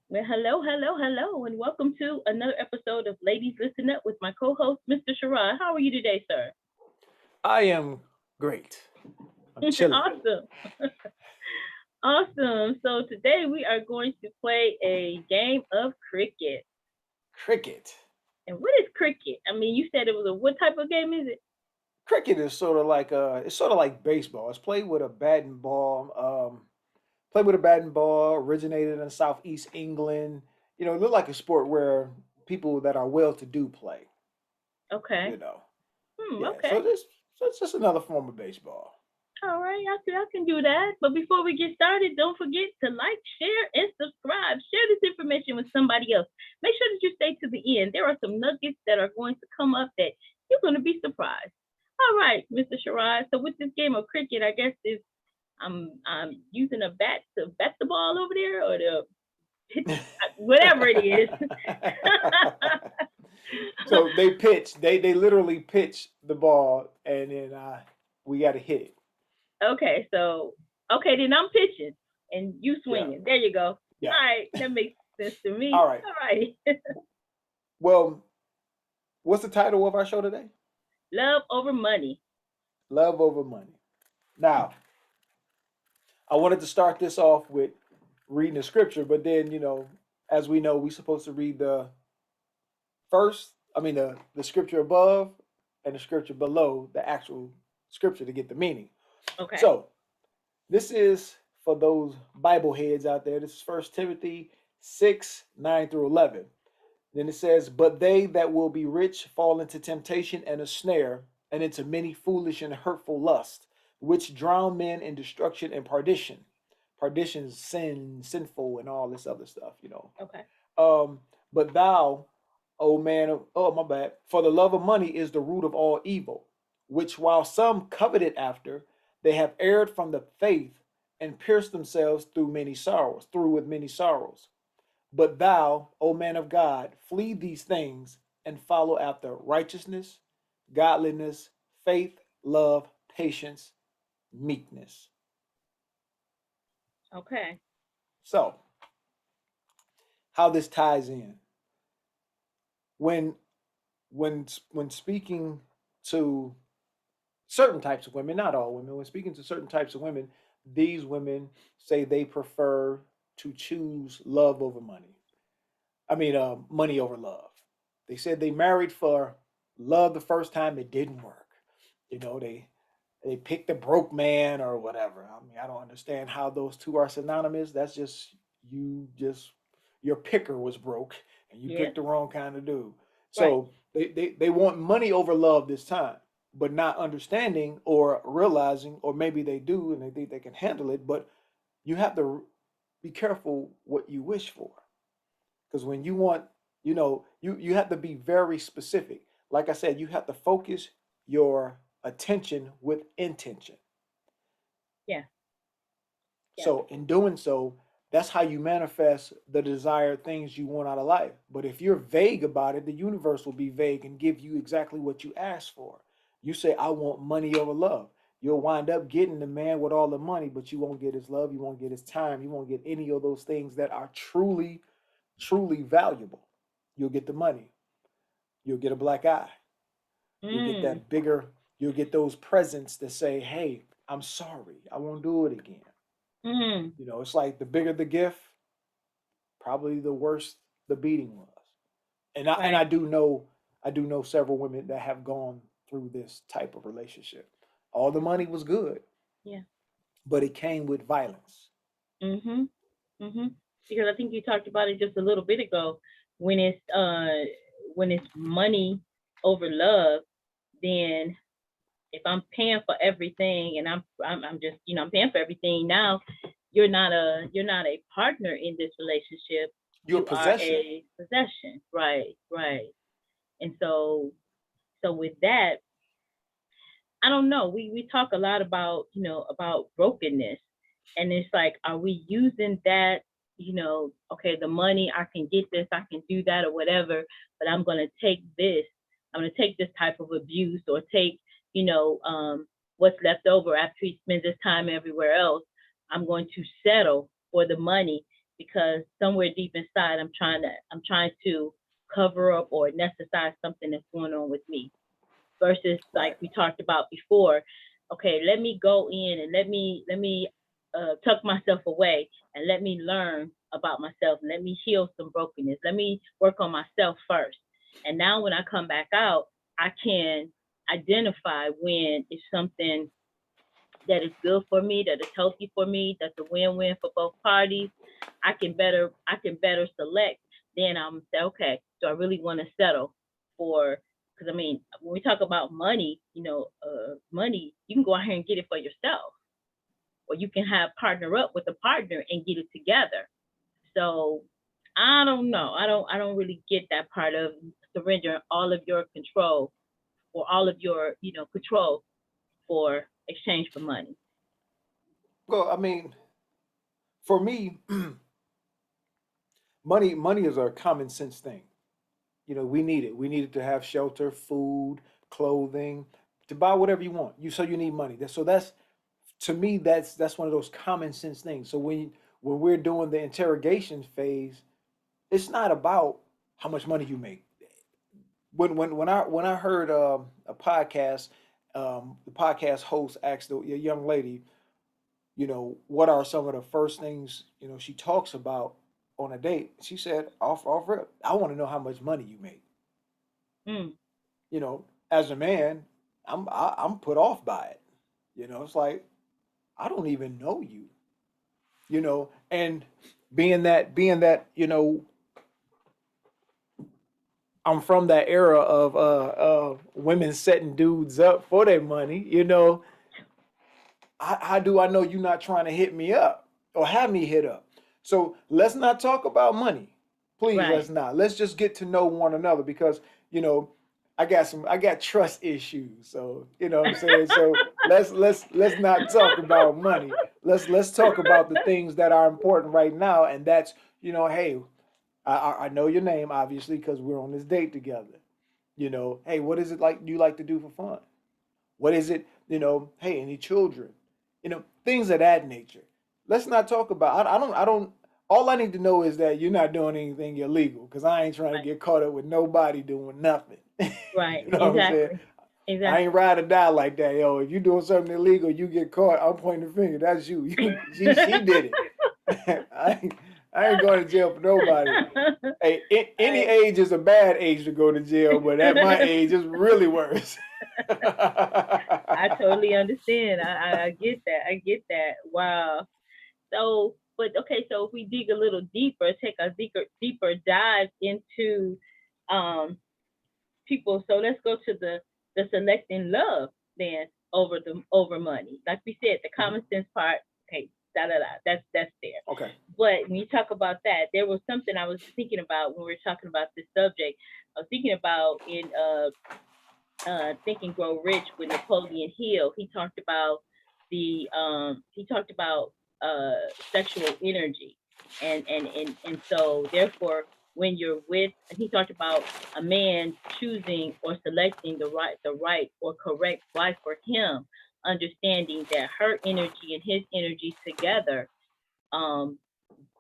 Well, hello, hello, hello, and welcome to another episode of Ladies Listen Up with my co-host, Mr. Sharad. How are you today, sir? I am great. I'm chilling. Awesome, awesome. So today we are going to play a game of cricket. Cricket. And what is cricket? I mean, you said it was a what type of game is it? Cricket is sort of like baseball. It's played with a bat and ball. Played with a bat and ball. Originated in Southeast England. It looked like a sport where people that are well-to-do play. Okay. You know. Yeah. Okay. So it's just another form of baseball. All right, I can do that. But before we get started, don't forget to like, share, and subscribe. Share this information with somebody else. Make sure that you stay to the end. There are some nuggets that are going to come up that you're going to be surprised. All right, Mr. Sharad. So with this game of cricket, I guess is I'm using a bat to bat the ball over there or to pitch whatever it is. So they pitch. They literally pitch the ball, and then we got to hit it. Okay, so okay, then I'm pitching and you Yeah. swinging. There you go. All Yeah. right, that makes sense to me. All right. All right. Well, what's the title of our show today? Love over money. Love over money. Now, I wanted to start this off with reading the scripture, but then, as we know, we're supposed to read the scripture above and the scripture below the actual scripture to get the meaning. Okay. So, this is for those Bible heads out there. This is First Timothy 6, 9 through 11. Then it says, "But they that will be rich fall into temptation and a snare, and into many foolish and hurtful lusts, which drown men in destruction and perdition." Perdition is sin, sinful, and all this other stuff. Okay. But thou, O man, oh my bad, for the love of money is the root of all evil, which while some coveted after, they have erred from the faith and pierced themselves through with many sorrows. But thou, O man of God, flee these things and follow after righteousness, godliness, faith, love, patience, meekness. Okay. So, how this ties in. When when speaking to certain types of women, not all women, when speaking to certain types of women, these women say they prefer to choose love over money. Money over love. They said they married for love the first time, it didn't work. They picked a broke man or whatever. I don't understand how those two are synonymous. That's just your picker was broke and you Yeah. picked the wrong kind of dude. Right. So they want money over love this time, but not understanding or realizing, or maybe they do and they think they can handle it, but you have to be careful what you wish for. Because when you want, you have to be very specific. Like I said, you have to focus your attention with intention. Yeah. Yeah. So in doing so, that's how you manifest the desired things you want out of life. But if you're vague about it, the universe will be vague and give you exactly what you asked for. You say, I want money over love. You'll wind up getting the man with all the money, but you won't get his love, you won't get his time, you won't get any of those things that are truly, truly valuable. You'll get the money, you'll get a black eye, you'll get Mm. that bigger, you'll get those presents that say, hey, I'm sorry, I won't do it again. Mm. It's like the bigger the gift, probably the worse the beating was. And I and Right. I do know several women that have gone through this type of relationship. All the money was good, Yeah. but it came with violence. Mhm. Mhm. Because I think you talked about it just a little bit ago when it's money over love, then if I'm paying for everything and I'm just I'm paying for everything now, you're not a partner in this relationship. Your You are possession. a possession. Right, right. And so with that, I don't know. We talk a lot about about brokenness, and it's like, are we using that? Okay, the money, I can get this, I can do that, or whatever, but I'm gonna take this. I'm gonna take this type of abuse, or take what's left over after he spends his time everywhere else. I'm going to settle for the money because somewhere deep inside I'm trying to cover up or anesthetize something that's going on with me, versus like Right. we talked about before. Okay, let me go in and let me tuck myself away and let me learn about myself. Let me heal some brokenness. Let me work on myself first. And now when I come back out, I can identify when it's something that is good for me, that is healthy for me, that's a win-win for both parties. I can better select. Then I'm say, okay, do I really want to settle for? Because I mean, when we talk about money, money you can go out here and get it for yourself, or you can have partner up with a partner and get it together. So I don't know. I don't really get that part of surrendering all of your control or all of your control for exchange for money. Well, I mean, for me, money is a common sense thing. We need it. We need it to have shelter, food, clothing, to buy whatever you want. You need money. That's to me that's one of those common sense things. So when we're doing the interrogation phase, it's not about how much money you make. When I heard a podcast, the podcast host asked the a young lady, what are some of the first things she talks about on a date? She said, off rip, I want to know how much money you make. Mm, As a man, I'm put off by it. It's like I don't even know you. And being that I'm from that era of women setting dudes up for their money. How do I know you're not trying to hit me up or have me hit up? So let's not talk about money. Please, let's right. not. Let's just get to know one another because, you know, I got trust issues. So, you know what I'm saying? So let's not talk about money. Let's talk about the things that are important right now. And that's, hey, I know your name, obviously, because we're on this date together. Hey, what is it like you like to do for fun? What is it, hey, any children? Things of that nature. Let's not talk about I don't all I need to know is that you're not doing anything illegal because I ain't trying to Right. get caught up with nobody doing nothing. Right. You know what I'm saying? Exactly. I ain't Exactly. ride or die like that, yo. If you doing something illegal, you get caught. I'm pointing the finger. That's you. She did it. I ain't going to jail for nobody. Hey, any I age is a bad age to go to jail, but at my age, it's really worse. I totally understand. I get that. I get that. Wow. So, but okay. So if we dig a little deeper, take a deeper dive into um people. So let's go to the selecting love then over money. Like we said, the Mhm. common sense part. Okay, da da da. That's there. Okay. But when you talk about that, there was something I was thinking about when we were talking about this subject. I was thinking about in Think and Grow Rich with Napoleon Hill. He talked about sexual energy, and so therefore when you're with, and he talked about a man choosing or selecting the right or correct wife for him, understanding that her energy and his energy together um,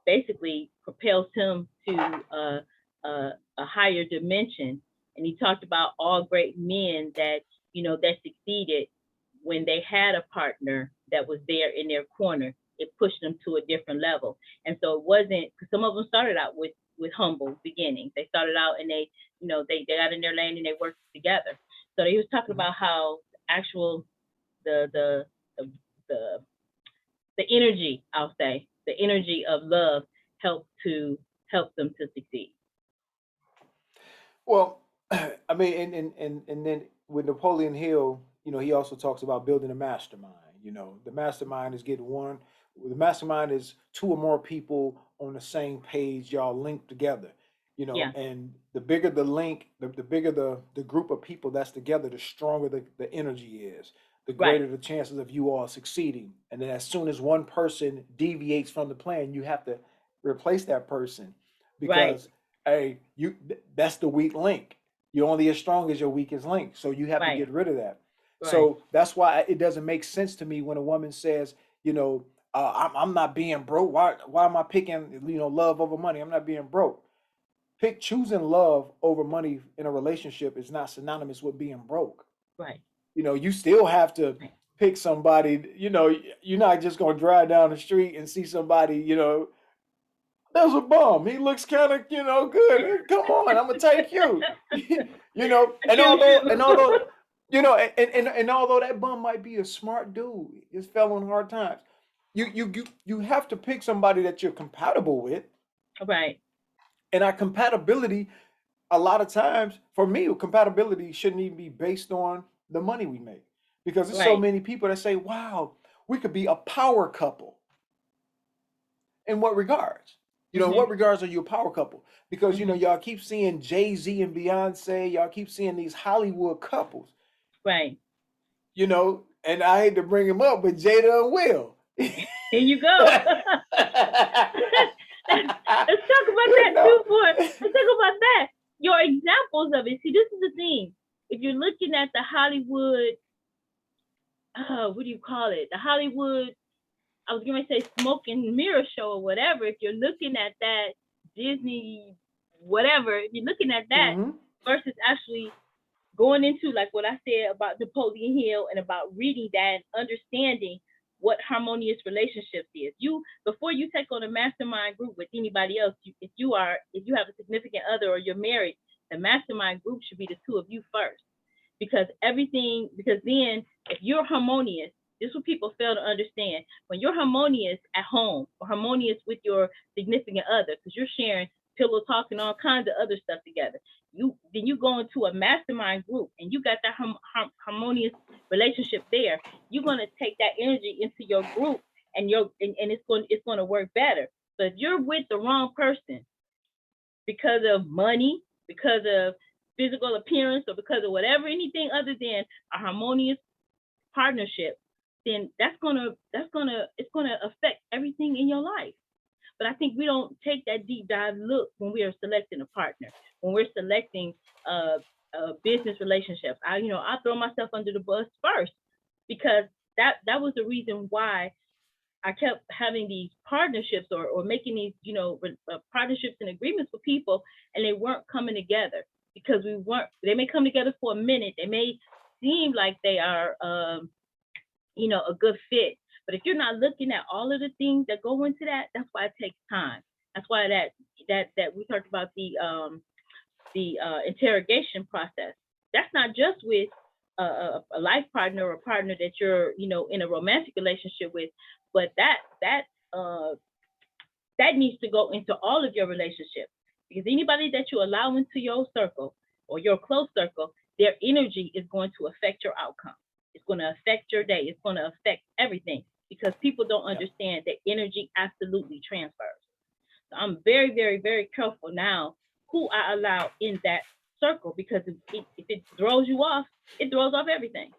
basically propels him to a higher dimension. And he talked about all great men that succeeded when they had a partner that was there in their corner. It pushed them to a different level. And so it wasn't, because some of them started out with humble beginnings. They started out and they got in their lane and they worked together. So he was talking Mhm. about how actual the the the energy, I'll say, the energy of love help to help them to succeed. Well, I mean, and then with Napoleon Hill, he also talks about building a mastermind. The mastermind is getting one. The mastermind is two or more people on the same page, y'all linked together. Yeah, And the bigger the link, the bigger the group of people that's together, the stronger the energy is, the right, greater the chances of you all succeeding. And then as soon as one person deviates from the plan, you have to replace that person right, because hey, that's the weak link. You're only as strong as your weakest link. So you have to right, get rid of that. right, So that's why it doesn't make sense to me when a woman says, you know, I'm not being broke. Why am I picking love over money? I'm not being broke. Choosing love over money in a relationship is not synonymous with being broke. Right. You still have to Right. pick somebody. You're not just gonna drive down the street and see somebody. There's a bum. He looks kind of good. Come on, I'm gonna take you. And True, although true. and although that bum might be a smart dude, just fell on hard times. You have to pick somebody that you're compatible with, Right. and our compatibility, a lot of times, for me, compatibility shouldn't even be based on the money we make, because there's so Right. many people that say, "Wow, we could be a power couple." In what regards? In Mhm. what regards are you a power couple? Because Mhm. y'all keep seeing Jay-Z and Beyonce, y'all keep seeing these Hollywood couples, Right. and I hate to bring him up, but Jada and Will. Here you go. Let's talk about you that too. know, Let's talk about that. Your examples of it. See, this is the thing. If you're looking at the Hollywood, what do you call it? The Hollywood, I was going to say smoke and mirror show or whatever. If you're looking at that Disney, whatever, if you're looking at that hmm versus actually going into like what I said about Napoleon Hill and about reading that and understanding what harmonious relationships is. You before you take on a mastermind group with anybody else, if you have a significant other or you're married, the mastermind group should be the two of you first. Because then if you're harmonious, this is what people fail to understand. When you're harmonious at home or harmonious with your significant other, because you're sharing pillow talk and all kinds of other stuff together, you go into a mastermind group and you got that harmonious relationship there. You're gonna take that energy into your group, and it's gonna work better. But if you're with the wrong person because of money, because of physical appearance, or because of whatever, anything other than a harmonious partnership, then it's gonna affect everything in your life. But I think we don't take that deep dive look when we are selecting a partner, when we're selecting uh, business relationships. I throw myself under the bus first, because that was the reason why I kept having these partnerships, or making these, partnerships and agreements with people, and they weren't coming together because we weren't. They may come together for a minute. They may seem like they are, a good fit. But if you're not looking at all of the things that go into that, that's why it takes time. That's why that we talked about the interrogation process. That's not just with a life partner or a partner that you're in a romantic relationship with, but uh, that needs to go into all of your relationships, because anybody that you allow into your circle or your close circle, their energy is going to affect your outcome. It's going to affect your day. It's going to affect everything, because people don't yeah, understand that energy absolutely transfers. So I'm very, very, very careful now who I allow in that circle, because if it throws you off, it throws off everything.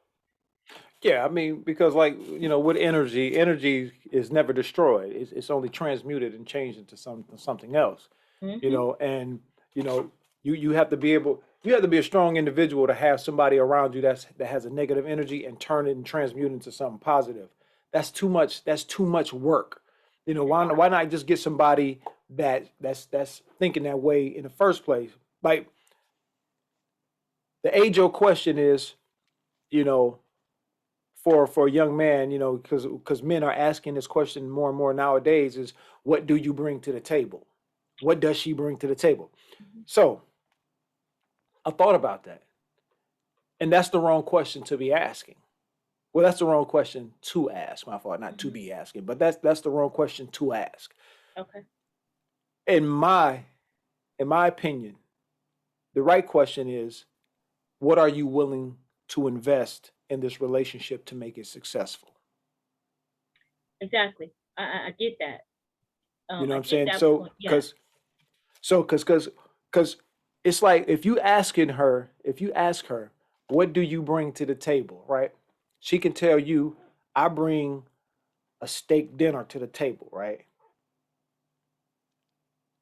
yeah. I mean, because like with energy is never destroyed. It's only transmuted and changed into something else. Hmm. And you know, you have to be able. You have to be a strong individual to have somebody around you that has a negative energy and turn it and transmute into something positive. That's too much. That's too much work. Why not just get somebody that's thinking that way in the first place? Like the age old question is, you know, for a young man, because men are asking this question more and more nowadays, is what do you bring to the table? What does she bring to the table? So I thought about that, and that's the wrong question to be asking. Well, that's the wrong question to ask. My fault, not to Hmm. be asking, but that's the wrong question to ask. Okay. In my opinion, the right question is, what are you willing to invest in this relationship to make it successful? Exactly. I get that. You know what I I'm get saying? that So, point. Yeah. because it's like if you ask her, what do you bring to the table, right? She can tell you, I bring a steak dinner to the table, right?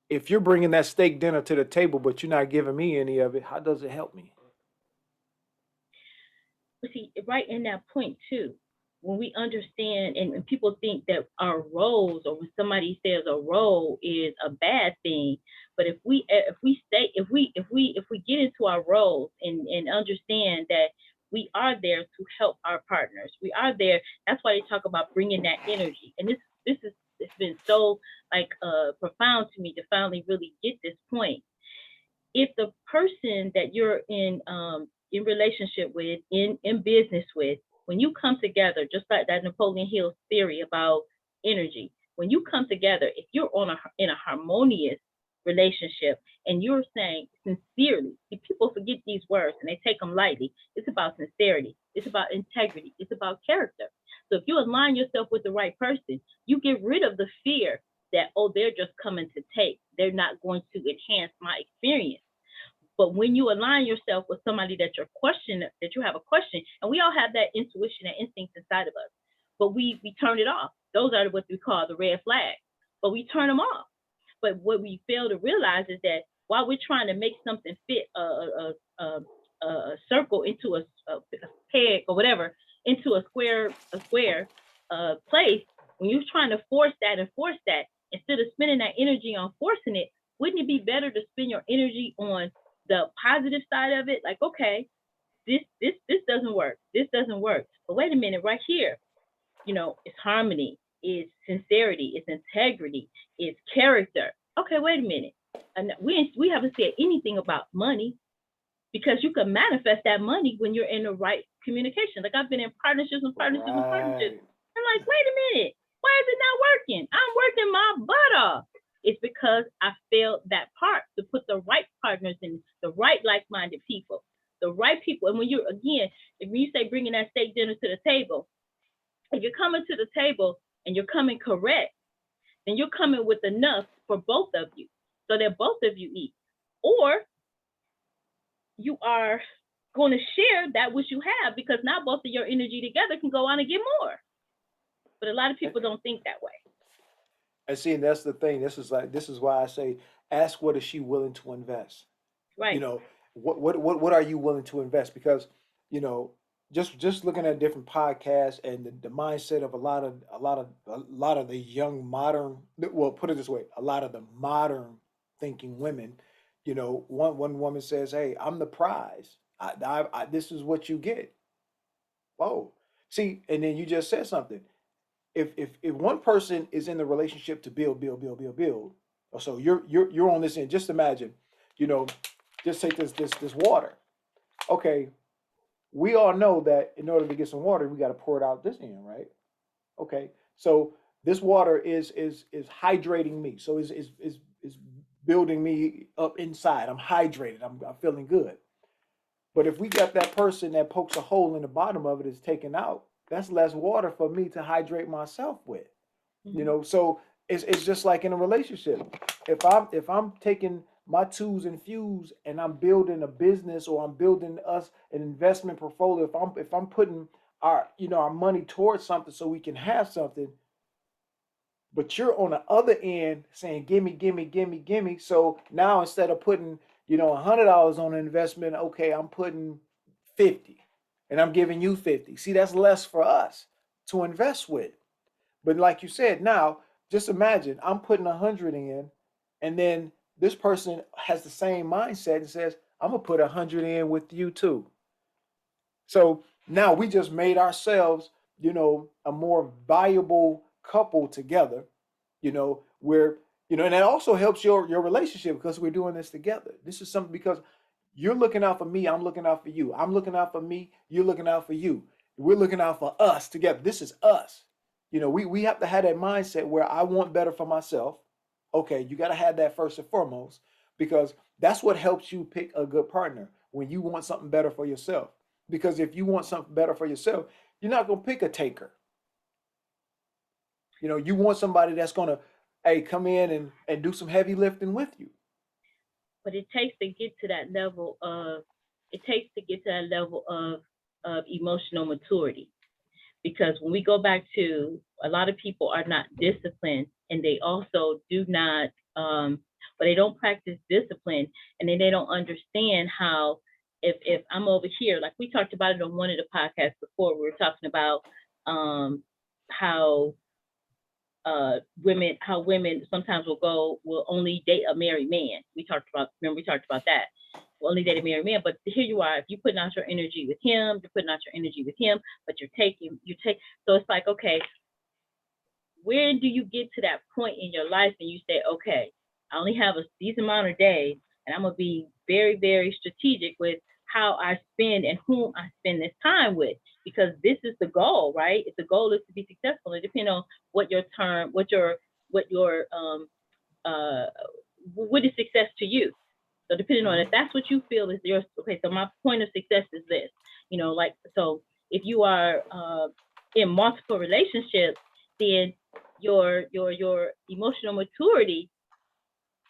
If you're bringing that steak dinner to the table, but you're not giving me any of it, how does it help me? But see, right in that point too. when we understand, and people think that our roles, or when somebody says a role is a bad thing, but if we get into our roles and understand that we are there to help our partners, we are there. That's why they talk about bringing that energy, and this is it's been so like profound to me to finally really get this point. If the person that you're in relationship with, in business with, when you come together, just like that Napoleon Hill theory about energy, when you come together, if you're in a harmonious relationship and you're saying sincerely, see, people forget these words and they take them lightly. It's about sincerity, it's about integrity, it's about character. So if you align yourself with the right person, you get rid of the fear that, oh, they're just coming to take, they're not going to enhance my experience. But when you align yourself with somebody that you have a question, and we all have that intuition and instinct inside of us, but we turn it off. Those are what we call the red flags, but we turn them off. But what we fail to realize is that while we're trying to make something fit a circle into a peg or whatever, into a square place, when you're trying to force that and force that, instead of spending that energy on forcing it, wouldn't it be better to spend your energy on the positive side of it? Like, okay, this doesn't work. This doesn't work. But wait a minute, right here, it's harmony, it's sincerity, it's integrity, it's character. Okay, wait a minute. And we haven't said anything about money, because you can manifest that money when you're in the right communication. Like, I've been in partnerships and partnerships and partnerships. Right. I'm like, wait a minute, why is it not working? I'm working my butt off. It's because I failed that part to put the right partners in, the right like-minded people, the right people. And when you, again, if you say bringing that steak dinner to the table, if you're coming to the table and you're coming correct, then you're coming with enough for both of you, so that both of you eat. Or you are going to share that which you have, because now both of your energy together can go on and get more. But a lot of And, people don't think that way. and see, and that's the thing. This is why I say, ask what is she willing to invest. You Right. know, what are you willing to invest? Because you know, just looking at different podcasts and the mindset of a lot of the young modern, well, put it this way, a lot of the modern thinking women. One woman says, "Hey, I'm the prize. This is what you get." Whoa. See, and then you just said something. If one person is in the relationship to build, build, build, build, build, so you're on this end. Just imagine, you know, just take this water. Okay, we all know that in order to get some water, we got to pour it out this end, right? Okay, so this water is hydrating me. So is building me up inside. I'm hydrated. I'm feeling good. But if we got that person that pokes a hole in the bottom of it is taken out, that's less water for me to hydrate myself with. Mm-hmm. So it's just like in a relationship. If I'm taking my twos and fews and I'm building a business, or I'm building us an investment portfolio, if I'm putting our money towards something so we can have something, but you're on the other end saying gimme, gimme, gimme, gimme. So now instead of putting $100 on an investment, okay, I'm putting 50, and I'm giving you 50. See, that's less for us to invest with. But like you said, now just imagine I'm putting 100 in, and then this person has the same mindset and says, I'm gonna put 100 in with you too. So now we just made ourselves, a more valuable couple together, where, and that also helps your relationship because we're doing this together. This is something because you're looking out for me, I'm looking out for you. I'm looking out for me, you're looking out for you. We're looking out for us together. This is us. We have to have that mindset where I want better for myself. Okay, you got to have that first and foremost, because that's what helps you pick a good partner when you want something better for yourself. Because if you want something better for yourself, you're not going to pick a taker. You want somebody that's going to, hey, come in and do some heavy lifting with you. But it takes to get to that level of emotional maturity. Because when we go back to, a lot of people are not disciplined, and they also do not but they don't practice discipline, and then they don't understand how, if I'm over here, like we talked about it on one of the podcasts before, we were talking about um, how women sometimes will only date a married man. We talked about that. Will only date a married man, but here you are. If you're putting out your energy with him, you're putting out your energy with him, but you take. So it's like, okay, where do you get to that point in your life and you say, okay, I only have a decent amount of days, and I'm gonna be very, very strategic with how I spend and whom I spend this time with, because this is the goal, right? If the goal is to be successful, it depends on what your term, what your uh, what is success to you. So depending on if Mm-hmm. that's what you feel is your okay. So my point of success is this, like so. If you are in multiple relationships, then your emotional maturity,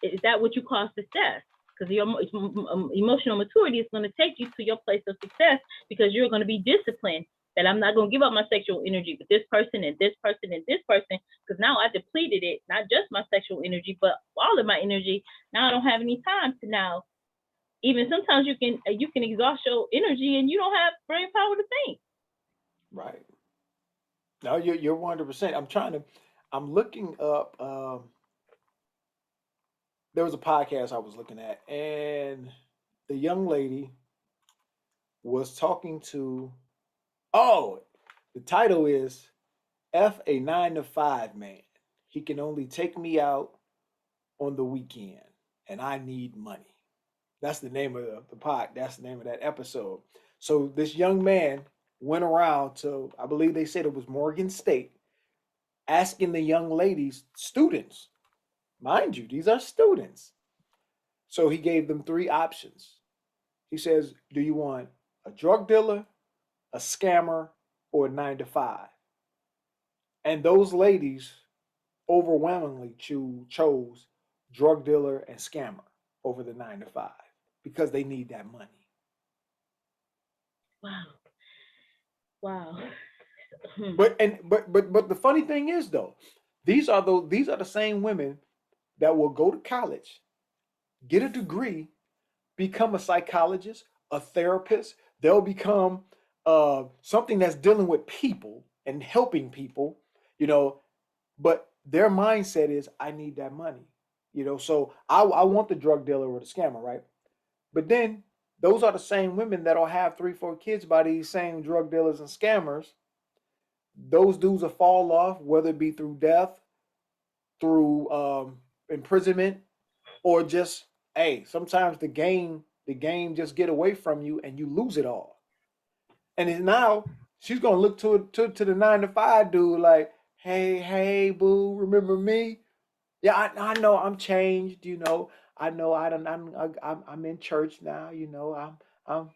is that what you call success? Because your emotional maturity is going to take you to your place of success, because you're going to be disciplined. That I'm not going to give up my sexual energy with this person and this person and this person, because now I depleted it, not just my sexual energy, but all of my energy. Now I don't have any time to now. Even sometimes you can exhaust your energy and you don't have brain power to think. Right. No, you're 100%. I'm looking up. There was a podcast I was looking at, and the young lady was talking to. Oh, the title is "F a 9 to 5 man. He can only take me out on the weekend, and I need money." That's the name of the pod. That's the name of that episode. So this young man went around to, I believe they said it was Morgan State, asking the young ladies, students, mind you, these are students. So he gave them three options. He says, do you want a drug dealer, a scammer, or a 9 to 5? And those ladies overwhelmingly chose drug dealer and scammer over the 9 to 5 because they need that money. Wow, wow. But the funny thing is though, these are the same women that will go to college, get a degree, become a psychologist, a therapist. They'll become something that's dealing with people and helping people, you know. But their mindset is, I need that money, you know. So I want the drug dealer or the scammer, right? But then those are the same women that'll have 3, 4 kids by these same drug dealers and scammers. Those dudes will fall off, whether it be through death, through imprisonment, or just, hey, sometimes the game just get away from you and you lose it all. And now she's gonna look to the 9 to 5 dude like, hey, boo, remember me? Yeah, I know I'm changed. I know I don't. I'm in church now. I'm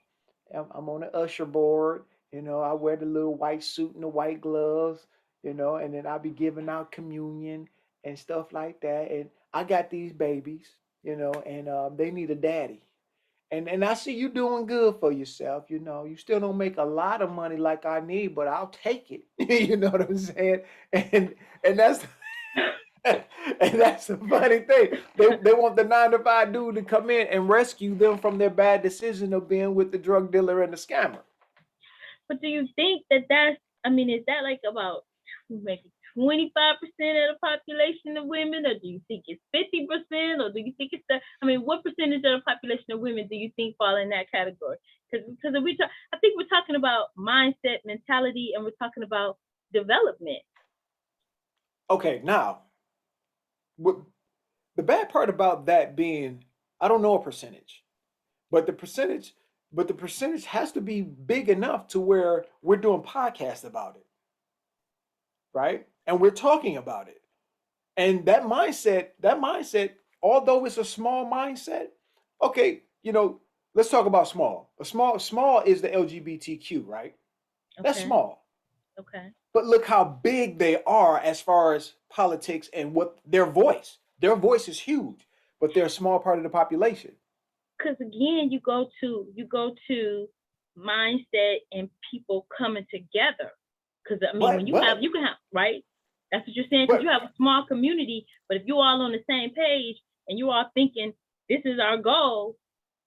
I'm on the usher board. I wear the little white suit and the white gloves. And then I'll be giving out communion and stuff like that. And I got these babies. And they need a daddy. And I see you doing good for yourself. You still don't make a lot of money like I need, but I'll take it. You know what I'm saying? And that's and that's the funny thing. They want the 9 to 5 dude to come in and rescue them from their bad decision of being with the drug dealer and the scammer. But do you think that I mean, is that like about maybe 25% of the population of women, or do you think it's 50%, or do you think it's I mean, what percentage of the population of women do you think fall in that category? Because I think we're talking about mindset, mentality, and we're talking about development. Okay, now what the bad part about that being, I don't know a percentage, but the percentage has to be big enough to where we're doing podcasts about it, right? And we're talking about it. And that mindset, although it's a small mindset, okay, let's talk about small. A small is the LGBTQ, right? That's Okay. small. Okay. But look how big they are as far as politics and what their voice. Their voice is huge, but they're a small part of the population. Because again, you go to mindset and people coming together. Because I mean, when But but you can have, right. That's what you're saying. Because you but have a small community, but if you all on the same page and you all thinking this is our goal,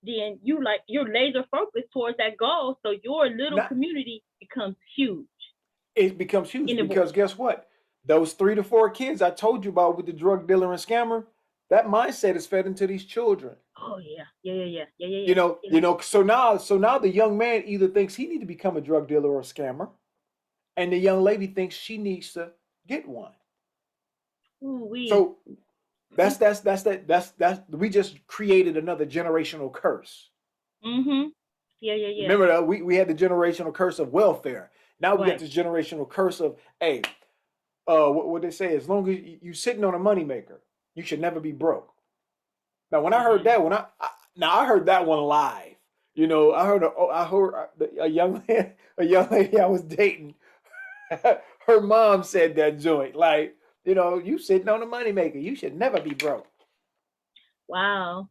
then you're laser focused towards that goal. So your little not community becomes huge. it becomes huge in because divorce. guess what? Those 3 to 4 kids I told you about with the drug dealer and scammer, that mindset is fed into these children. Oh yeah, yeah, yeah, yeah, yeah, yeah, You yeah. know, Yeah. you know. So now the young man either thinks he need to become a drug dealer or a scammer, and the young lady thinks she needs to get one. Ooh wee. So that's we just created another generational curse. Mhm. Yeah, yeah, yeah. Remember that we had the generational curse of welfare. Now we got Right. this generational curse of, hey, what they say, as long as you sitting on a moneymaker, you should never be broke. Now, when I heard Man. that, now I heard that one live. You know, I heard a young a young lady I was dating. Her mom said that joint, like, you know, you sitting on a moneymaker, you should never be broke. Wow.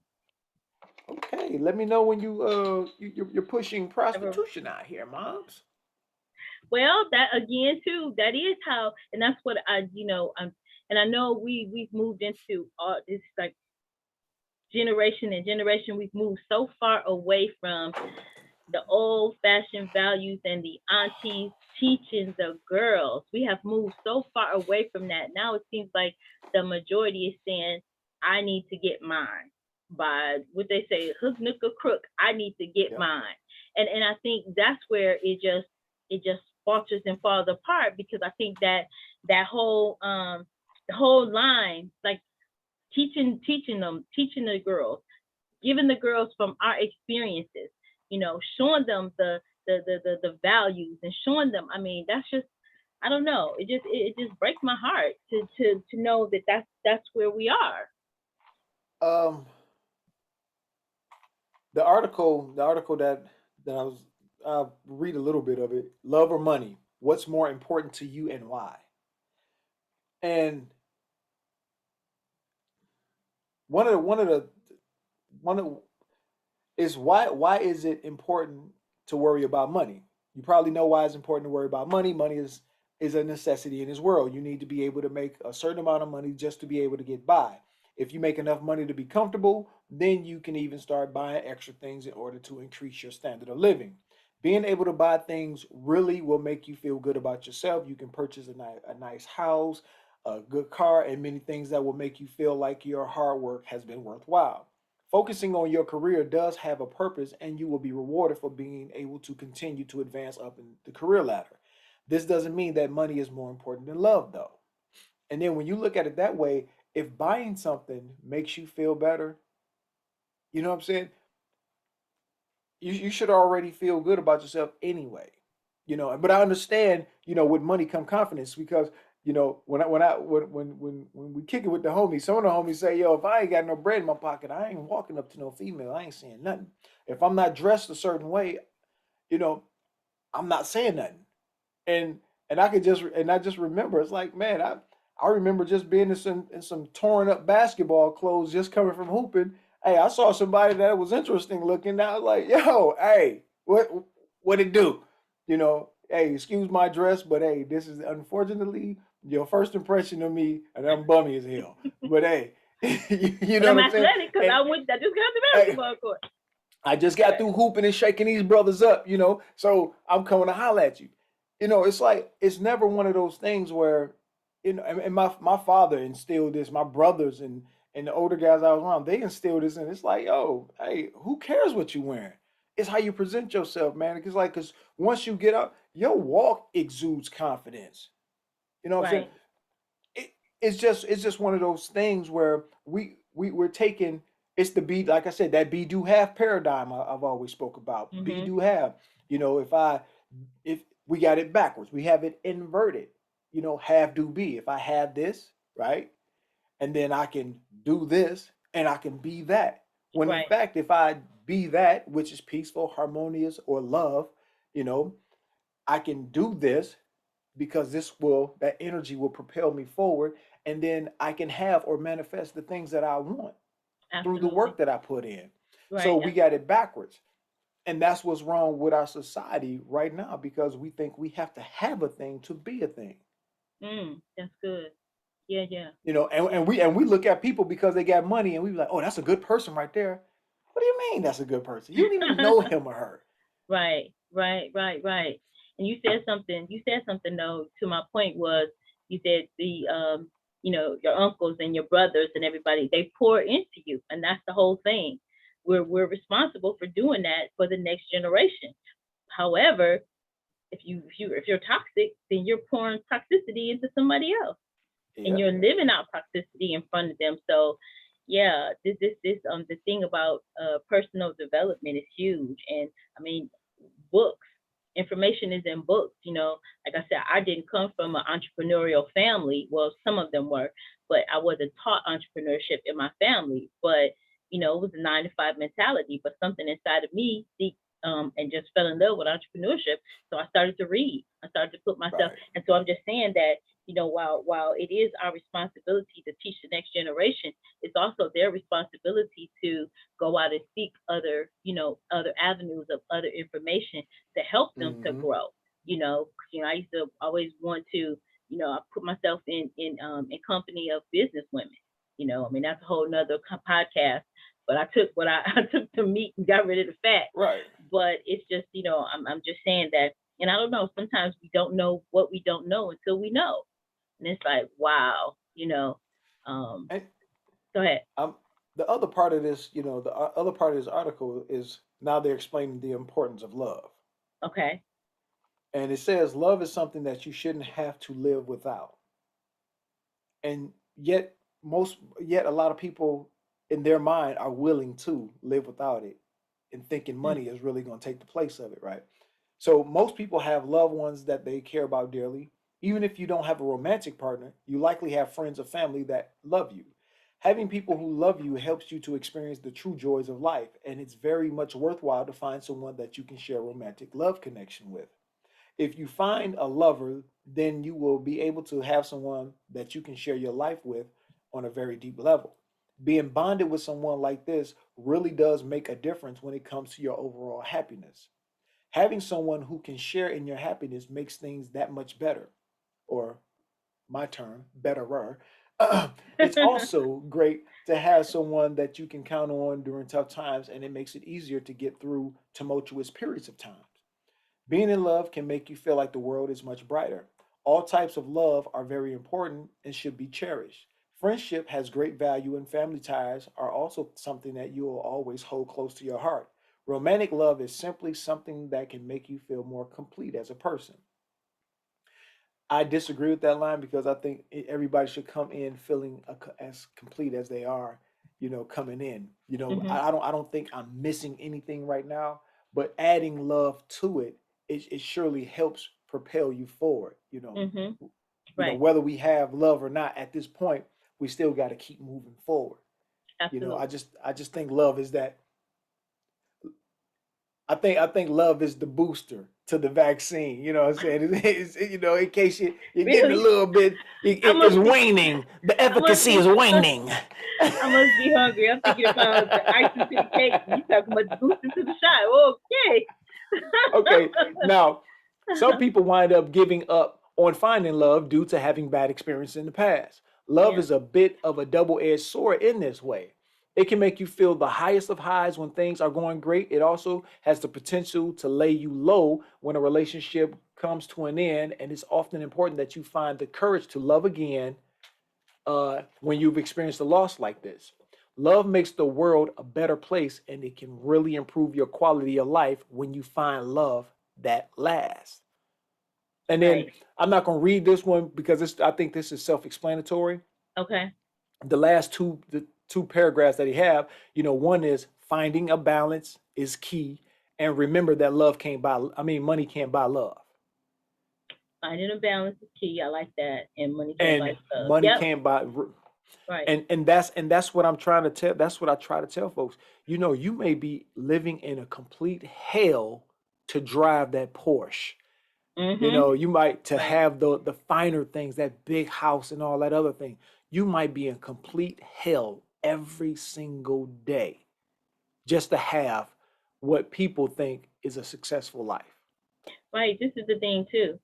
Okay, let me know when you're pushing Ever. prostitution out here, moms. Well, that again too. That is how, and that's what and I know we've moved into this like generation and generation. We've moved so far away from the old fashioned values and the aunties teaching the girls. We have moved so far away from that. Now it seems like the majority is saying, I need to get mine. By what they say, hook, nook, or crook, I need to get Yep. mine. And I think that's where it just falters and falls apart because I think that whole the whole line, like teaching the girls, giving the girls from our experiences, showing them the values and showing them. I mean, that's just, I don't know. It just breaks my heart to know that that's where we are. Um, the article that I'll read a little bit of it. Love or money? What's more important to you and why? And one of is why is it important to worry about money? You probably know why it's important to worry about money. Money is a necessity in this world. You need to be able to make a certain amount of money just to be able to get by. If you make enough money to be comfortable, then you can even start buying extra things in order to increase your standard of living. Being able to buy things really will make you feel good about yourself. You can purchase a nice house, a good car, and many things that will make you feel like your hard work has been worthwhile. Focusing on your career does have a purpose, and you will be rewarded for being able to continue to advance up in the career ladder. This doesn't mean that money is more important than love, though. And then when you look at it that way, if buying something makes you feel better, you know what I'm saying? You should already feel good about yourself anyway. But I understand, with money come confidence because when we kick it with the homies, some of the homies say, yo, if I ain't got no bread in my pocket, I ain't walking up to no female. I ain't saying nothing. If I'm not dressed a certain way, you know, I'm not saying nothing. And I just remember, it's like, man, I remember just being in some torn up basketball clothes, just coming from hooping. Hey, I saw somebody that was interesting looking. I was like, yo, hey, what it do? Hey, excuse my dress, but hey, this is unfortunately your first impression of me, and I'm bummy as hell. But hey, you But know I'm what I'm saying? athletic because And I just got the hey, basketball court. I just got through hooping and shaking these brothers up, so I'm coming to holler at you. It's like it's never one of those things where, and my father instilled this, my brothers and the older guys I was around, they instilled this, and it's like, yo, hey, who cares what you wearing? It's how you present yourself, man. Because once you get up, your walk exudes confidence. You know what I'm saying? Right. It's just one of those things where we're taking, it's the be, like I said, that be do have paradigm I've always spoke about. Be Mhm. do have. If we got it backwards, we have it inverted. Have do be. If I have this, right, and then I can do this and I can be that. When in Right. fact, if I be that which is peaceful, harmonious, or love, you know, I can do this because that energy will propel me forward, and then I can have or manifest the things that I want through the Absolutely. work that I put in. So Right. we got it backwards. And that's what's wrong with our society right now, because we think we have to have a thing to be a thing. That's good. Yeah. Yeah. And, Yeah. and we look at people because they got money, and we be like, oh, that's a good person right there. What do you mean that's a good person? You don't even know him or her. Right. Right. Right. Right. And you said something though, to my point was, you said the your uncles and your brothers and everybody, they pour into you, and that's the whole thing. We're responsible for doing that for the next generation. However, if you're toxic, then you're pouring toxicity into somebody else, and Yep. you're living out toxicity in front of them. So yeah, this the thing about personal development is huge. And I mean, books, information is in books. Like I said, I didn't come from an entrepreneurial family. Well, some of them were, but I wasn't taught entrepreneurship in my family. But it was a 9 to 5 mentality. But something inside of me and just fell in love with entrepreneurship. So I started to read. I started to put myself, Right. and so I'm just saying that while it is our responsibility to teach the next generation, it's also their responsibility to go out and seek other avenues of other information to help them to Mm-hmm. grow. I used to always want to, I put myself in company of business women. I mean, that's a whole nother podcast. But I took what I took the meat and got rid of the fat. Right. But it's just, I'm just saying that, and I don't know. Sometimes we don't know what we don't know until we know, and it's like, wow. Um, And Go ahead. the other part of this, the other part of this article is now they're explaining the importance of love. Okay. And it says love is something that you shouldn't have to live without. And yet a lot of people in their mind are willing to live without it and thinking Mm. money is really going to take the place of it, right? So most people have loved ones that they care about dearly. Even if you don't have a romantic partner, you likely have friends or family that love you. Having people who love you helps you to experience the true joys of life, and it's very much worthwhile to find someone that you can share a romantic love connection with. If you find a lover, then you will be able to have someone that you can share your life with on a very deep level. Being bonded with someone like this really does make a difference when it comes to your overall happiness. Having someone who can share in your happiness makes things that much better, or my term, betterer. It's also great to have someone that you can count on during tough times, and it makes it easier to get through tumultuous periods of time. Being in love can make you feel like the world is much brighter. All types of love are very important and should be cherished. Friendship has great value, and family ties are also something that you will always hold close to your heart. Romantic love is simply something that can make you feel more complete as a person. I disagree with that line because I think everybody should come in feeling as complete as they are, coming in. Mhm. I don't think I'm missing anything right now, but adding love to it, it surely helps propel you forward. Mhm. Right. Whether we have love or not at this point, we still got to keep moving forward. I Absolutely. just think love is that I think love is the booster to the vaccine. You know what I'm saying? In case you're getting a Really? little bit, I it's must be. waning. The I must efficacy be. is waning. I must be hungry. I'm thinking about the icing to the cake. You talking about the booster to the shot? Okay. Okay, now some people wind up giving up on finding love due to having bad experiences in the past. Love Yeah. is a bit of a double-edged sword in this way. It can make you feel the highest of highs when things are going great. It also has the potential to lay you low when a relationship comes to an end, and it's often important that you find the courage to love again when you've experienced a loss like this. Love makes the world a better place, and it can really improve your quality of life when you find love that lasts. And then Right. I'm not going to read this one because I think this is self-explanatory. Okay. The last the two paragraphs that he have, one is finding a balance is key, and remember that love can't buy. I mean, money can't buy love, Finding a balance is key. I like that. And money can't buy and love. money Yep. can't buy. Right. And that's what I'm trying to tell. That's what I try to tell folks. You may be living in a complete hell to drive that Porsche. Mhm. You might to Right. have the finer things, that big house and all that other thing. You might be in complete hell every single day just to have what people think is a successful life. Right. This is the thing too.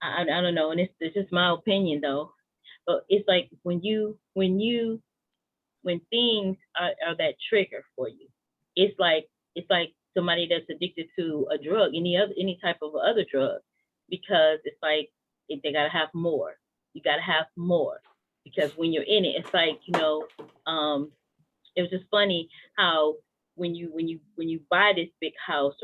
I don't know, and it's just my opinion though. But it's like when things are that trigger for you, it's like somebody that's addicted to a drug, any type of other drug, because it's like they gotta have more. You gotta have more because when you're in it, it's like it was just funny how when you buy this big house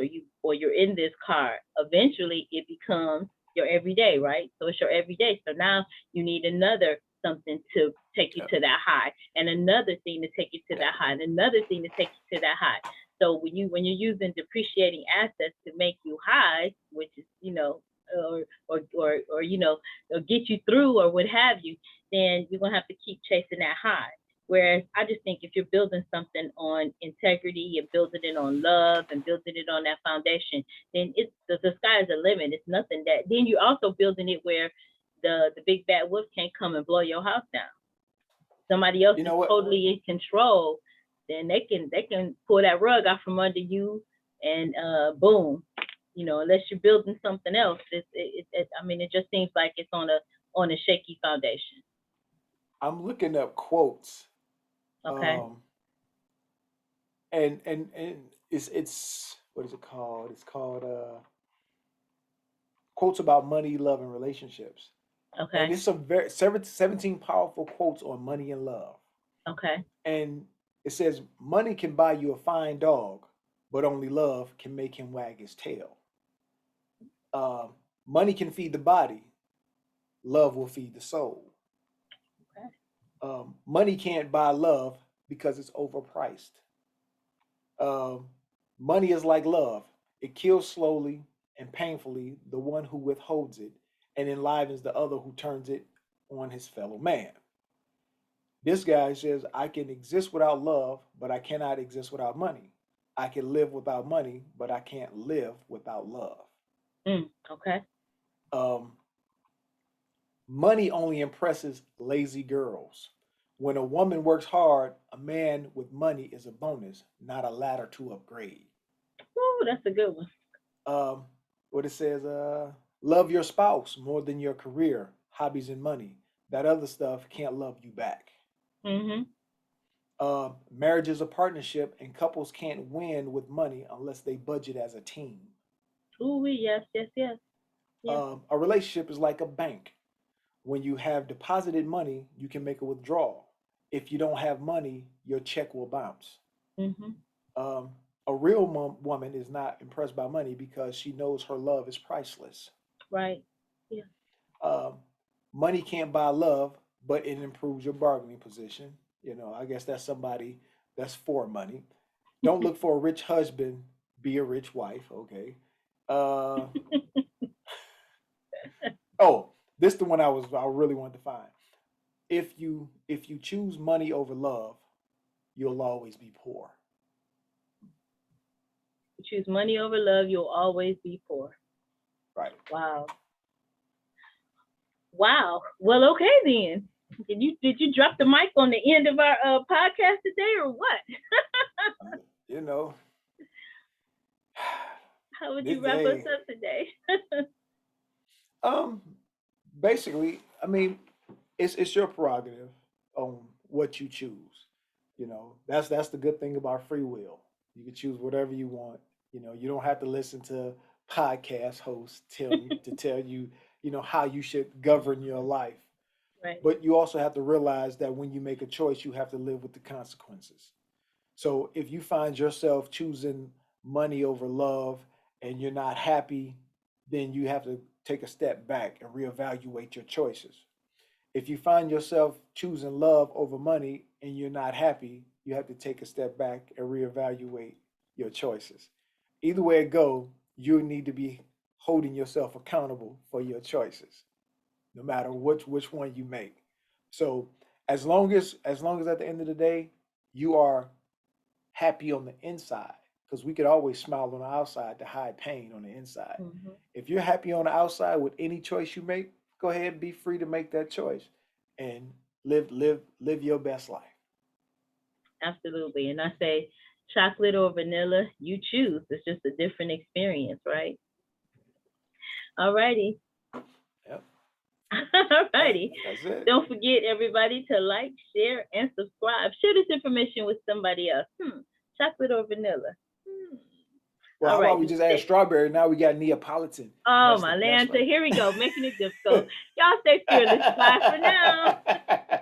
or you're in this car, eventually it becomes your everyday, right? So it's your everyday. So now you need another something to take you Yep. to that high, and another thing to take you to that high, and another thing to take you to that high. So when you're using depreciating assets to make you high, which is or get you through or what have you, then you're gonna have to keep chasing that high. Whereas I just think if you're building something on integrity and building it on love and building it on that foundation, then it's the sky is the limit. It's nothing that then you're also building it where the big bad wolf can't come and blow your house down. Somebody else You is know what? totally in control, then they can pull that rug out from under you and boom. Unless you're building something else, I mean, it just seems like it's on a shaky foundation. I'm looking up quotes, Okay. um, and it's what is it called? It's called quotes about money, love, and relationships. And Okay. it's 17 powerful quotes on money and love. Okay. And it says, money can buy you a fine dog, but only love can make him wag his tail. Um, Money can feed the body, love will feed the soul. Okay. Money can't buy love because it's overpriced. Um, Money is like love, it kills slowly and painfully the one who withholds it and enlivens the other who turns it on his fellow man. This guy says, I can exist without love, but I cannot exist without money. I can live without money, but I can't live without love. Okay. Um, Money only impresses lazy girls. When a woman works hard, a man with money is a bonus, not a ladder to upgrade. Oh, that's a good one. Um, what it says, love your spouse more than your career, hobbies, and money. That other stuff can't love you back. Mhm. Marriage is a partnership, and couples can't win with money unless they budget as a team. Ooh, yes, yes, yes, yes. A relationship is like a bank. When you have deposited money, you can make a withdrawal. If you don't have money, your check will bounce. Mhm. Um, a real woman is not impressed by money because she knows her love is priceless. Right. Yeah. Um, Money can't buy love, but it improves your bargaining position. I guess that's somebody that's for money. Don't look for a rich husband, be a rich wife. Okay. Uh, oh, this is the one I really wanted to find. If you choose money over love, you'll always be poor. You choose money over love, you'll always be poor. Right. Wow. Wow. Well, okay then. Did you drop the mic on the end of our podcast today or what? You know, How would this you wrap us day, up today? um, basically, I mean, it's your prerogative on what you choose. That's the good thing about free will. You can choose whatever you want. You don't have to listen to podcast hosts tell you, how you should govern your life. Right. But you also have to realize that when you make a choice, you have to live with the consequences. So if you find yourself choosing money over love and you're not happy, then you have to take a step back and reevaluate your choices. If you find yourself choosing love over money and you're not happy, you have to take a step back and reevaluate your choices. Either way it go, you need to be holding yourself accountable for your choices, no matter which one you make. So as long as at the end of the day you are happy on the inside, because we could always smile on the outside to hide pain on the inside. Mhm. If you're happy on the outside with any choice you make, go ahead and be free to make that choice and live your best life. Absolutely. And I say chocolate or vanilla, you choose. It's just a different experience, right? Alrighty. Yep. Alrighty. That's it. Don't forget, everybody, to like, share, and subscribe. Share this information with somebody else. Chocolate or vanilla? Hmm. Well, All how right. about we just add strawberry? Now we got Neapolitan. Oh That's my that's Lanta, right. here we go, making it difficult. Y'all stay fearless. Bye for now.